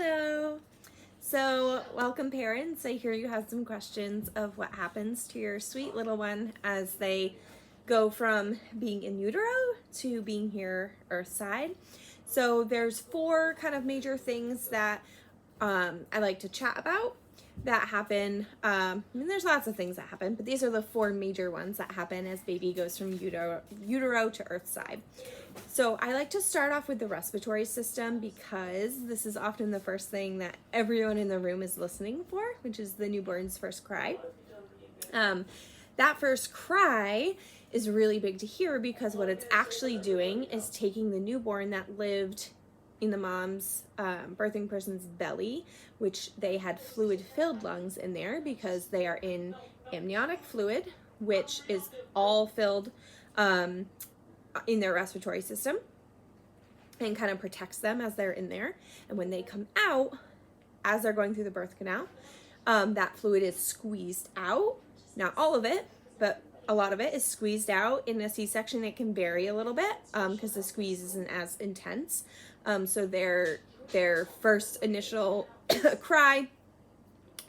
Hello. So, welcome parents. I hear you have some questions of what happens to your sweet little one as they go from being in utero to being here earthside. So, there's four kind of major things that I like to chat about that happen. There's lots of things that happen, but these are the four major ones that happen as baby goes from utero to earthside. So I like to start off with the respiratory system because this is often the first thing that everyone in the room is listening for, which is the newborn's first cry. That first cry is really big to hear because what it's actually doing is taking the newborn that lived in the mom's birthing person's belly, which they had fluid-filled lungs in there because they are in amniotic fluid, which is all filled in their respiratory system and kind of protects them as they're in there. And when they come out, as they're going through the birth canal, that fluid is squeezed out. Not all of it, but a lot of it is squeezed out. In a C-section, it can vary a little bit because the squeeze isn't as intense. So their first initial cry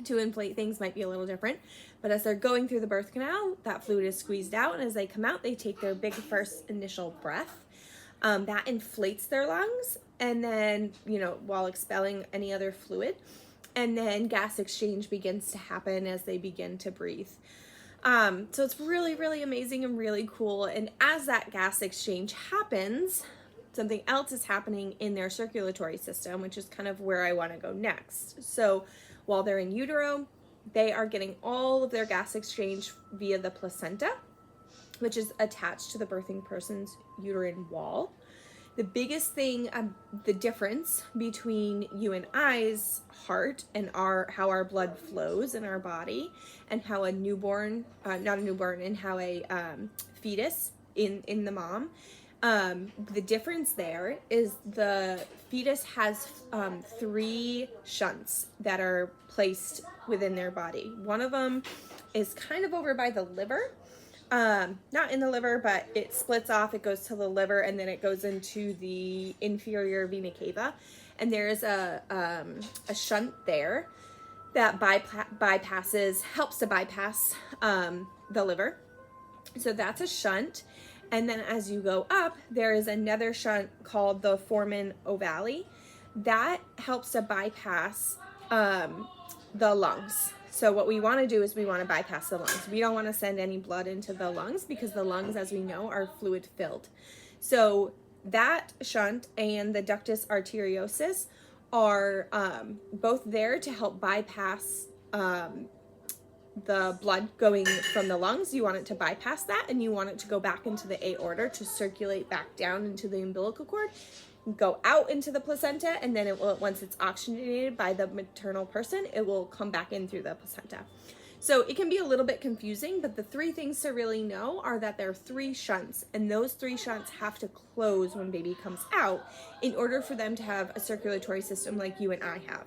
to inflate things might be a little different. But as they're going through the birth canal, that fluid is squeezed out. And as they come out, they take their big first initial breath. That inflates their lungs. And then, while expelling any other fluid. And then gas exchange begins to happen as they begin to breathe. So it's really, really amazing and really cool. And as that gas exchange happens, something else is happening in their circulatory system, which is kind of where I want to go next. So while they're in utero, they are getting all of their gas exchange via the placenta, which is attached to the birthing person's uterine wall. The biggest thing, the difference between you and I's heart and how our blood flows in our body and how a newborn, and how a fetus in the mom, the difference there is the fetus has 3 shunts that are placed within their body. One of them is kind of over by the liver. Not in the liver, but it splits off, it goes to the liver, and then it goes into the inferior vena cava. And there's a shunt there that helps to bypass the liver. So that's a shunt. And then as you go up, there is another shunt called the foramen ovale that helps to bypass the lungs. So what we want to do is we want to bypass the lungs. We don't want to send any blood into the lungs because the lungs, as we know, are fluid filled. So that shunt and the ductus arteriosus are both there to help bypass the blood going from the lungs. You want it to bypass that, and you want it to go back into the aorta to circulate back down into the umbilical cord, go out into the placenta, and then it will, once it's oxygenated by the maternal person, it will come back in through the placenta. So it can be a little bit confusing, but the 3 things to really know are that there are 3 shunts, and those 3 shunts have to close when baby comes out in order for them to have a circulatory system like you and I have.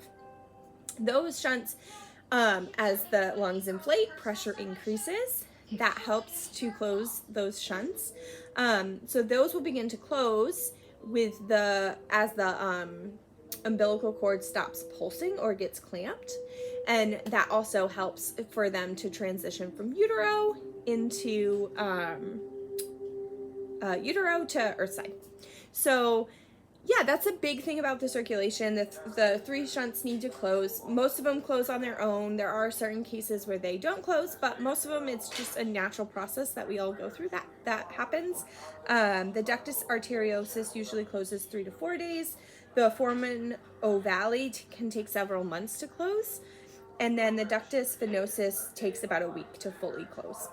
Those shunts, as the lungs inflate, pressure increases. That helps to close those shunts. So those will begin to close as the umbilical cord stops pulsing or gets clamped. And that also helps for them to transition from utero into utero to earthside. So yeah, that's a big thing about the circulation. The 3 shunts need to close. Most of them close on their own. There are certain cases where they don't close, but most of them, it's just a natural process that we all go through that happens. The ductus arteriosus usually closes 3 to 4 days. The foramen ovale can take several months to close. And then the ductus venosus takes about a week to fully close.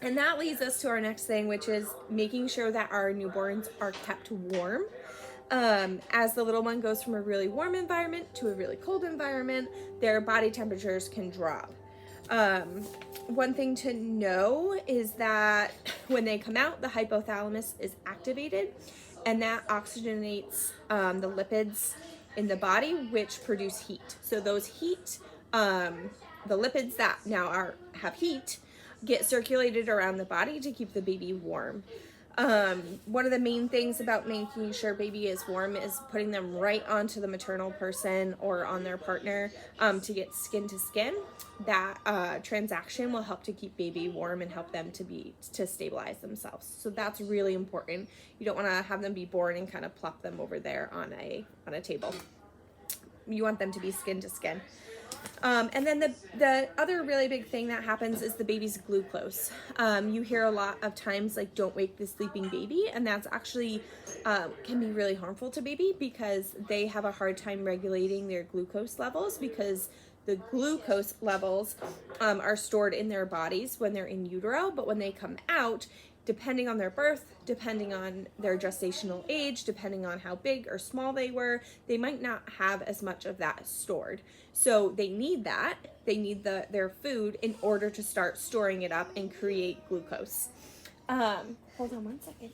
And that leads us to our next thing, which is making sure that our newborns are kept warm. As the little one goes from a really warm environment to a really cold environment, their body temperatures can drop. One thing to know is that when they come out, the hypothalamus is activated, and that oxygenates the lipids in the body, which produce heat. So those heat, the lipids that now have heat, get circulated around the body to keep the baby warm. One of the main things about making sure baby is warm is putting them right onto the maternal person or on their partner to get skin to skin. That transaction will help to keep baby warm and help them to stabilize themselves. So that's really important. You don't want to have them be born and kind of plop them over there on a table. You want them to be skin to skin. And then the other really big thing that happens is the baby's glucose. You hear a lot of times like, don't wake the sleeping baby, and that's actually can be really harmful to baby because they have a hard time regulating their glucose levels because the glucose levels are stored in their bodies when they're in utero, but when they come out, depending on their birth, depending on their gestational age, depending on how big or small they were, they might not have as much of that stored. So they need that. They need their food in order to start storing it up and create glucose. Hold on one second.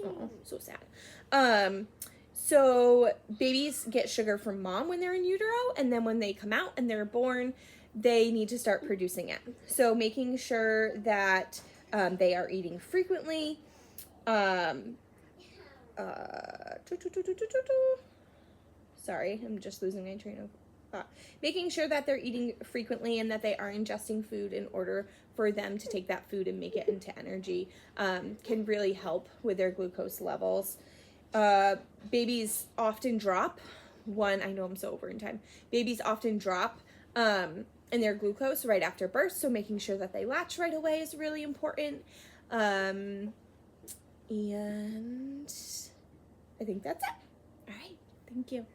Oh, so sad. So babies get sugar from mom when they're in utero, and then when they come out and they're born, they need to start producing it. So making sure that they are eating frequently. Sorry, I'm just losing my train of thought. Making sure that they're eating frequently and that they are ingesting food in order for them to take that food and make it into energy can really help with their glucose levels. Babies often drop. I know I'm so over in time. Babies often drop in their glucose right after birth, so making sure that they latch right away is really important. And I think that's it. All right, thank you.